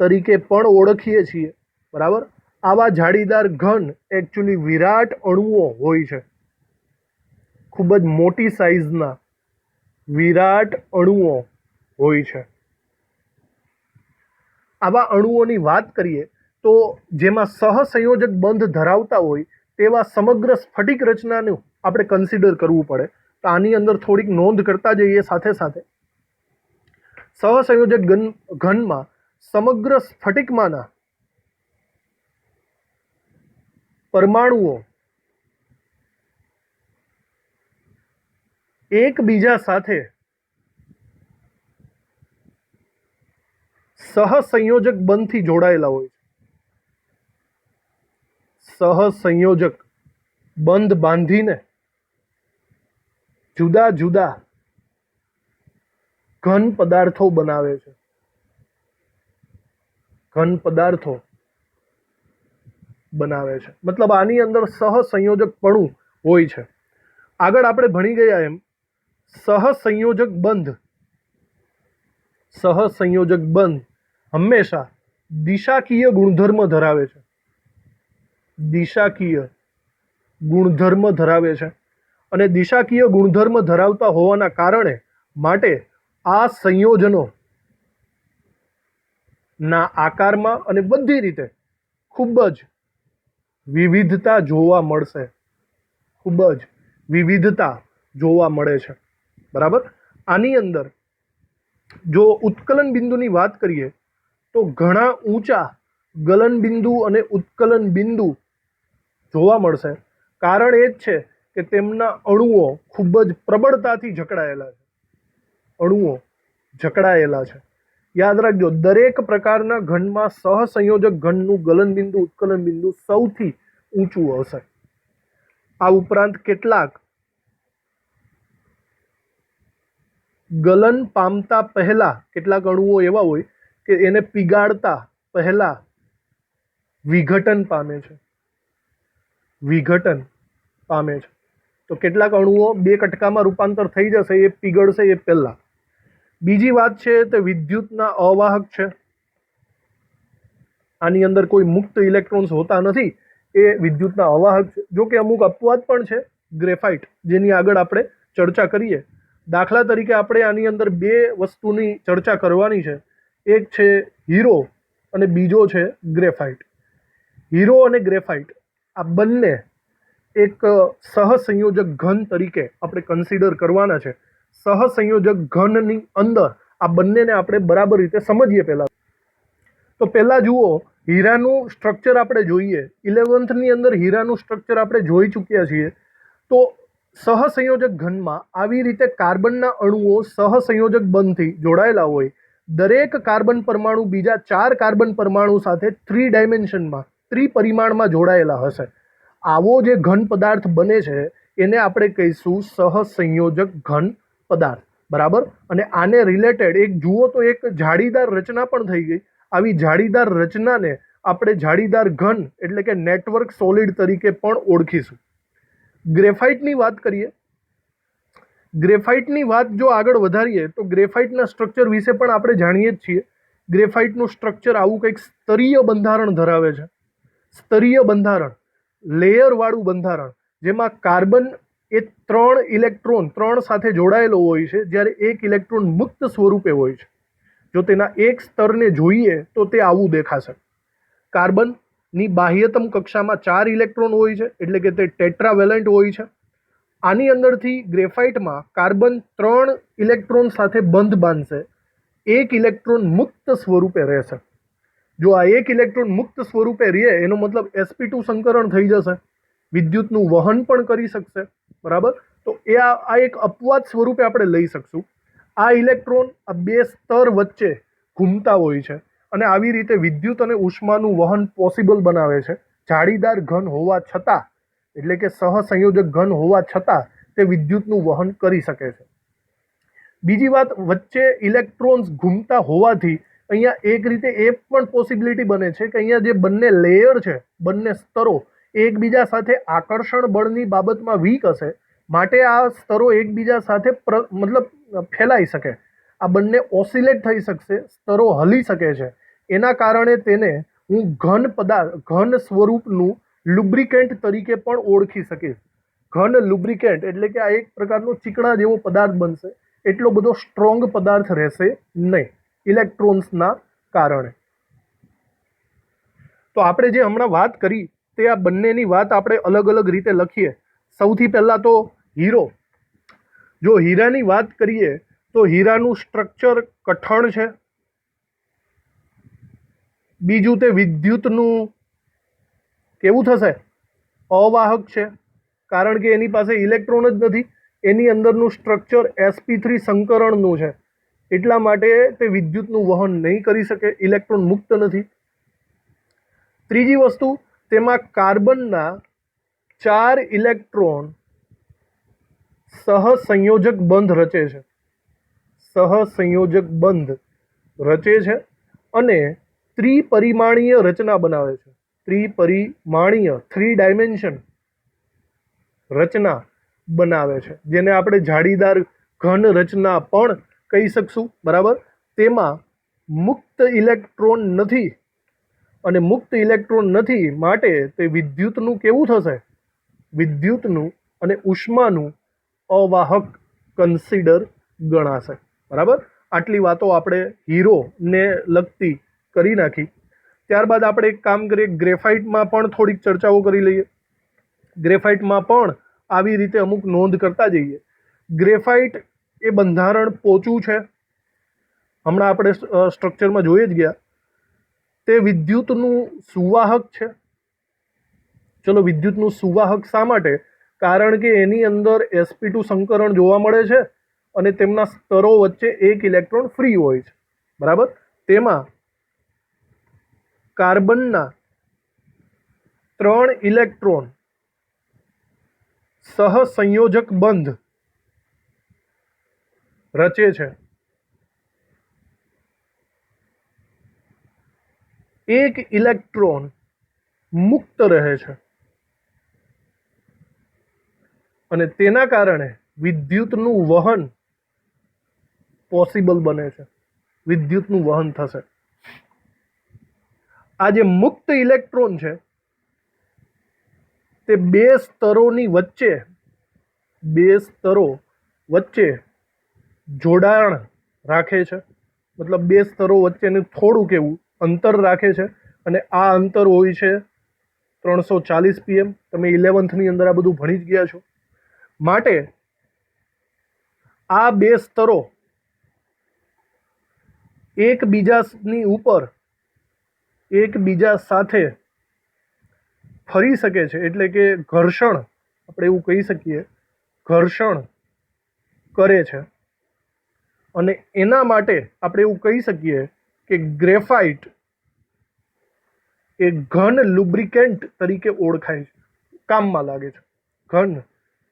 [SPEAKER 1] તરીકે પણ ઓળખીએ છીએ. બરાબર, આવા જાળીદાર ઘન એકચ્યુઅલી વિરાટ અણુઓ હોય છે, ખૂબ જ મોટી સાઇઝના વિરાટ અણુઓ હોય છે. આવા અણુઓની વાત કરીએ તો જેમાં સહસંયોજક બંધ ધરાવતા હોય તેવા સમગ્ર સ્ફટિક રચનાનું આપણે કન્સિડર કરવું પડે. તો આની અંદર થોડીક નોંધ કરતા જઈએ. સાથે સાથે સહસંયોજક ઘનમાં સમગ્ર સ્ફટિકમાંના પરમાણુઓ એકબીજા સાથે સહસંયોજક બંધથી જોડાયેલા હોય છે. સહસંયોજક બંધ બાંધીને જુદા જુદા ઘન પદાર્થો બનાવે છે. ઘન પદાર્થો બનાવે છે, મતલબ આની અંદર સહસંયોજકપણું હોય છે. આગળ આપણે ભણી ગયા એમ સહસંયોજક બંધ હંમેશા દિશાકીય ગુણધર્મ ધરાવે છે. દિશાકીય ગુણધર્મ ધરાવે છે અને દિશાકીય ગુણધર્મ ધરાવતા હોવાના કારણે માટે આ સંયોજનો ના આકારમાં અને બધી રીતે ખૂબ જ વિવિધતા જોવા મળશે. ખૂબ જ વિવિધતા જોવા મળે છે. બરાબર, આની અંદર જો ઉત્કલન બિંદુની વાત કરીએ તો ઘણા ઊંચા ગલન બિંદુ અને ઉત્કલન બિંદુ જોવા મળશે. કારણ એ જ છે કે તેમના અણુઓ ખૂબ જ પ્રબળતાથી જકડાયેલા છે. અણુઓ જકડાયેલા છે. યાદ રાખજો, દરેક પ્રકારના ઘનમાં સહસંયોજક ઘનનું ગલન બિંદુ ઉત્કલન બિંદુ સૌથી ઊંચું હશે. આ ઉપરાંત કેટલાક ગલન પામતા પહેલા કેટલાક અણુઓ એવા હોય કે એને પીગાળતા પહેલા વિઘટન પામે છે. વિઘટન પામે છે. તો કેટલાક અણુઓ બે કટકામાં રૂપાંતર થઈ જશે, એ પીગળશે એ પહેલા. બીજી વાત છે તે વિદ્યુતના અવાહક છે. આની અંદર કોઈ મુક્ત ઇલેક્ટ્રોન્સ હોતા નથી, એ વિદ્યુતના અવાહક છે. જો કે અમુક અપવાદ પણ છે, ગ્રેફાઇટ, જેની આગળ આપણે ચર્ચા કરીએ. દાખલા તરીકે આપણે આની અંદર બે વસ્તુની ચર્ચા કરવાની છે. એક છે હીરો અને બીજો છે ગ્રેફાઇટ. હીરો અને ગ્રેફાઇટ આ બંને એક સહસંયોજક ઘન તરીકે આપણે કન્સિડર કરવાના છે. સહસંયોજક ઘનની અંદર આ બંનેને આપણે બરાબર રીતે સમજીએ. તો પહેલાં જુઓ, હીરાનું સ્ટ્રક્ચર આપણે જોઈએ. 11th અંદર હીરાનું સ્ટ્રક્ચર આપણે જોઈ ચૂક્યા છીએ. તો સહસંયોજક ઘનમાં આવી રીતે કાર્બનના અણુઓ સહસંયોજક બંધથી જોડાયેલા હોય. દરેક કાર્બન પરમાણુ બીજા 4 કાર્બન પરમાણુ સાથે 3 ડાયમેન્શનમાં ત્રિપરિમાણમાં જોડાયેલા હશે. આવો જે ઘન પદાર્થ બને છે એને આપણે કહીશું સહસંયોજક ઘન પદાર્થ. બરાબર, અને આને રિલેટેડ એક જુઓ તો એક જાળીદાર રચના પણ થઈ ગઈ. આવી જાળીદાર રચનાને આપણે જાળીદાર ઘન એટલે કે નેટવર્ક સોલિડ તરીકે પણ ઓળખીશું. ગ્રેફાઇટની વાત કરીએ. ગ્રેફાઇટની વાત જો આગળ વધારીએ તો ગ્રેફાઇટના સ્ટ્રક્ચર વિશે પણ આપણે જાણીએ જ છીએ. ગ્રેફાઇટનું સ્ટ્રક્ચર આવું કંઈક સ્તરીય બંધારણ ધરાવે છે. સ્તરીય બંધારણ, લેયરવાળું બંધારણ, જેમાં કાર્બન એ 3 ઇલેક્ટ્રોન 3 સાથે જોડાયેલો હોય છે, જ્યારે 1 ઇલેક્ટ્રોન મુક્ત સ્વરૂપે હોય છે. જો તેના એક સ્તરને જોઈએ તો તે આવું દેખાશે. કાર્બનની બાહ્યતમ કક્ષામાં 4 ઇલેક્ટ્રોન હોય છે, એટલે કે તે ટેટ્રાવેલેન્ટ હોય છે. આની અંદરથી ગ્રેફાઇટમાં કાર્બન 3 ઇલેક્ટ્રોન સાથે બંધ બાંધશે, 1 ઇલેક્ટ્રોન મુક્ત સ્વરૂપે રહેશે. જો આ 1 ઇલેક્ટ્રોન મુક્ત સ્વરૂપે રહે એનો મતલબ sp2 સંકરણ થઈ જશે, વિદ્યુતનું વહન પણ કરી શકશે. બરાબર. તો એ આ એક અપવાદ સ્વરૂપે આપણે લઈ શકશું. આ ઇલેક્ટ્રોન આ બે સ્તર વચ્ચે ઘૂમતા હોય છે અને આવી રીતે વિદ્યુત અને ઉષ્માનું વહન પોસિબલ બનાવે છે. જાળીદાર ઘન હોવા છતાં, એટલે કે સહસંયોજક ઘન હોવા છતાં તે વિદ્યુતનું વહન કરી શકે છે. બીજી વાત, વચ્ચે ઇલેક્ટ્રોન્સ ઘૂમતા હોવાથી અહીંયા એક રીતે એ પણ પોસિબિલિટી બને છે કે અહીંયા જે બંને લેયર છે, બંને સ્તરો એકબીજા સાથે આકર્ષણ બળની બાબતમાં વીક હશે, માટે આ સ્તરો એકબીજા સાથે મતલબ ફેલાઈ શકે, આ બંને ઓસિલેટ થઈ શકશે, સ્તરો હલી શકે છે. એના કારણે તેને હું ઘન સ્વરૂપનું લુબ્રિકેન્ટ તરીકે પણ ઓળખી શકીશ. ઘન લુબ્રિકેન્ટ એટલે કે આ એક પ્રકારનો ચીકણા જેવો પદાર્થ બનશે, એટલો બધો સ્ટ્રોંગ પદાર્થ રહેશે નહીં ઇલેક્ટ્રોન્સના કારણે. તો આપણે જે હમણાં વાત કરી તે આ બંનેની વાત આપણે અલગ અલગ રીતે લખીએ. સૌથી પહેલાં તો હીરો. જો હીરાની વાત કરીએ તો હીરાનું સ્ટ્રક્ચર કઠણ છે. બીજું, તે વિદ્યુતનું કેવું થશે? અવાહક છે, કારણ કે એની પાસે ઇલેક્ટ્રોન જ નથી, એની અંદરનું સ્ટ્રક્ચર sp3 સંકરણનું છે, એટલા માટે તે વિદ્યુતનું વહન નહીં કરી શકે, ઇલેક્ટ્રોન મુક્ત નથી. ત્રીજી વસ્તુ, તેમાં કાર્બનના 4 ઇલેક્ટ્રોન સહસંયોજક બંધ રચે છે. સહસંયોજક બંધ રચે છે અને ત્રિપરિમાણીય રચના બનાવે છે. ત્રિપરિમાણીય 3 ડાયમેન્શન રચના બનાવે છે, જેને આપણે જાળીદાર ઘન રચના પણ કહી શકશું. બરાબર. તેમાં મુક્ત ઇલેક્ટ્રોન નથી, અને મુક્ત ઇલેક્ટ્રોન નથી માટે તે વિદ્યુતનું કેવું થશે? વિદ્યુતનું અને ઉષ્માનું અવાહક કન્સિડર ગણાશે. બરાબર. આટલી વાતો આપણે હીરોને લગતી કરી નાખી. ત્યારબાદ આપણે એક કામ કરીએ, ગ્રેફાઇટમાં પણ થોડીક ચર્ચાઓ કરી લઈએ. ગ્રેફાઇટમાં પણ આવી રીતે અમુક નોંધ કરતા જઈએ. ગ્રેફાઇટ એ બંધારણ પોચું છે, હમણાં આપણે સ્ટ્રક્ચરમાં જોઈ જ ગયા. તે વિદ્યુતનું સુવાહક છે. ચલો, વિદ્યુતનું સુવાહક શા માટે? કારણ કે એની અંદર sp2 સંકરણ જોવા મળે છે અને તેમના સ્તરો વચ્ચે એક ઇલેક્ટ્રોન ફ્રી હોય છે. બરાબર. તેમાં કાર્બનના 3 ઇલેક્ટ્રોન સહસંયોજક બંધ રચે છે. એક ઇલેક્ટ્રોન મુક્ત રહે છે અને તેના કારણે વિદ્યુતનું વહન પોસિબલ બને છે. વિદ્યુતનું વહન થશે. આ જે મુક્ત ઇલેક્ટ્રોન છે તે બે સ્તરો વચ્ચે જોડાણ રાખે છે. મતલબ બે સ્તરો વચ્ચેનું થોડું કેવું અંતર રાખે છે, અને આ અંતર હોય છે 340 pm. તમે 11th અંદર આ બધું ભણી જ ગયા છો. માટે આ બે સ્તરો એકબીજાની ઉપર એકબીજા સાથે ફરી શકે છે, એટલે કે ઘર્ષણ, આપણે એવું કહી શકીએ, ઘર્ષણ કરે છે. અને એના માટે આપણે એવું કહી શકીએ કે ગ્રેફાઇટ એ ઘન લુબ્રિકેન્ટ તરીકે ઓળખાય છે, કામમાં લાગે છે. ઘન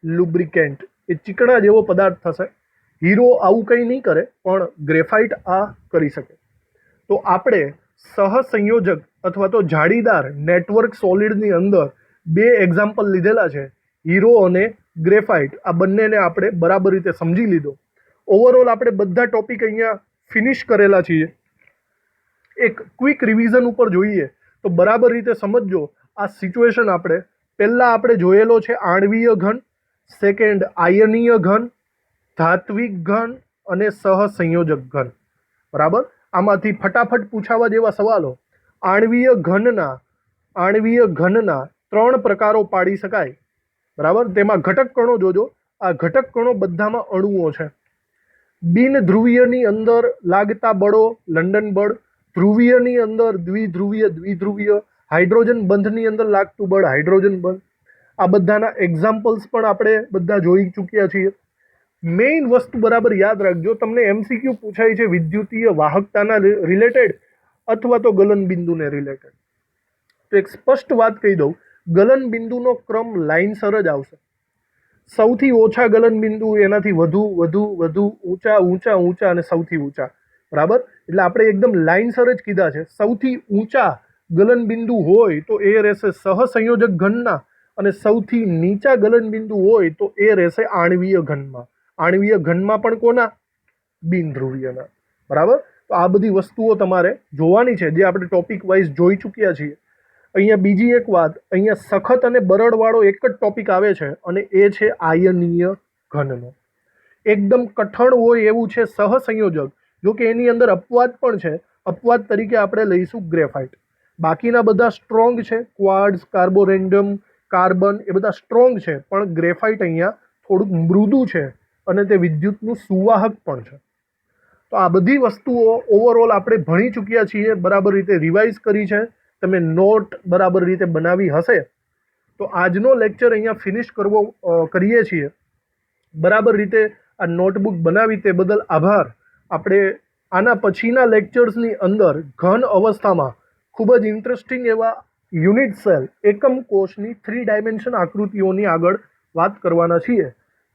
[SPEAKER 1] લુબ્રિકેન્ટ એ ચીકણા જેવો પદાર્થ થશે. હીરો આવું કંઈ નહીં કરે, પણ ગ્રેફાઇટ આ કરી શકે. તો આપણે સહસંયોજક અથવા તો જાળીદાર નેટવર્ક સોલિડની અંદર બે એક્ઝામ્પલ લીધેલા છે, હીરો અને ગ્રેફાઇટ. આ બંનેને આપણે બરાબર રીતે સમજી લીધો. ઓવરઓલ આપણે બધા ટોપિક અહીંયા ફિનિશ કરેલા છીએ. એક ક્વિક રિવિઝન ઉપર જોઈએ તો બરાબર રીતે સમજજો. આ સિચ્યુએશન પહેલાં આપણે જોયેલો છે આણ્વીય ઘન, સેકન્ડ આયનીય ઘન, ધાત્વિક ઘન અને સહસંયોજક ઘન. બરાબર. આમાંથી ફટાફટ પૂછાવા જેવા સવાલો. આણ્વીય ઘનના 3 પ્રકારો પાડી શકાય. બરાબર. તેમાં ઘટક કણો જોજો. આ ઘટક કણો બધામાં અણુઓ છે. બિન ધ્રુવીયની અંદર લાગતા બળો લંડન બળ, ધ્રુવીયની અંદર દ્વિધ્રુવીય, હાઇડ્રોજન બંધની અંદર લાગતું બળ હાઇડ્રોજન બંધ. આ બધાના એક્ઝામ્પલ્સ પણ આપણે બધા જોઈ ચૂક્યા છીએ. મેઇન વસ્તુ બરાબર યાદ રાખજો, તમને MCQ પૂછાય છે વિદ્યુતીય વાહકતાના રિલેટેડ અથવા તો ગલનબિંદુને રિલેટેડ, તો એક સ્પષ્ટ વાત કહી દઉં, ગલનબિંદુનો ક્રમ લાઇનસર જ આવશે. સૌથી ઓછા ગલનબિંદુ, એનાથી વધુ વધુ વધુ ઊંચા ઊંચા ઊંચા અને સૌથી ઊંચા, બરાબર. એટલે આપણે એકદમ લાઇનસર જ કીધા છે. સૌથી ઊંચા ગલનબિંદુ હોય તો એ રહેશે સહસંયોજક ઘનના, અને સૌથી નીચા ગલનબિંદુ હોય તો એ રહેશે આણ્વીય ઘનમાં. આણ્વીય ઘનમાં પણ કોના? બિનધ્રુવીયના, બરાબર. તો આ બધી વસ્તુઓ તમારે જોવાની છે, જે આપણે ટોપિક વાઇઝ જોઈ ચૂક્યા છીએ. અહીંયા બીજી એક વાત, અહીંયા સખત અને બરડવાળો એક જ ટોપિક આવે છે, અને એ છે આયનીય ઘનનો. એકદમ કઠણ હોય એવું છે સહસંયોજક, જો કે એની અંદર અપવાદ પણ છે. અપવાદ તરીકે આપણે લઈશું ગ્રેફાઇટ. બાકીના બધા સ્ટ્રોંગ છે, ક્વાર્ટ્ઝ, કાર્બોરેન્ડમ, કાર્બન, એ બધા સ્ટ્રોંગ છે, પણ ગ્રેફાઇટ અહીંયા થોડુંક મૃદુ છે અને તે વિદ્યુતનું સુવાહક પણ છે. તો આ બધી વસ્તુઓ ઓવરઓલ આપણે ભણી ચૂક્યા છીએ, બરાબર રીતે રિવાઇઝ કરી છે. તમે નોટ બરાબર રીતે બનાવી હશે. તો આજનો લેક્ચર અહીંયા ફિનિશ કરીએ છીએ. બરાબર રીતે આ નોટબુક બનાવી તે બદલ આભાર. આપણે આના પછીના લેક્ચર્સની અંદર ઘન અવસ્થામાં ખૂબ જ ઇન્ટરેસ્ટિંગ એવા યુનિટ સેલ, એકમ કોષની 3 ડાયમેન્શન આકૃતિઓની આગળ વાત કરવાના છીએ.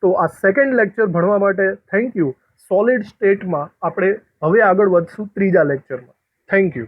[SPEAKER 1] તો આ સેકન્ડ લેક્ચર ભણવા માટે થેન્ક યુ. સોલિડ સ્ટેટમાં આપણે હવે આગળ વધશું ત્રીજા લેક્ચરમાં. Thank you.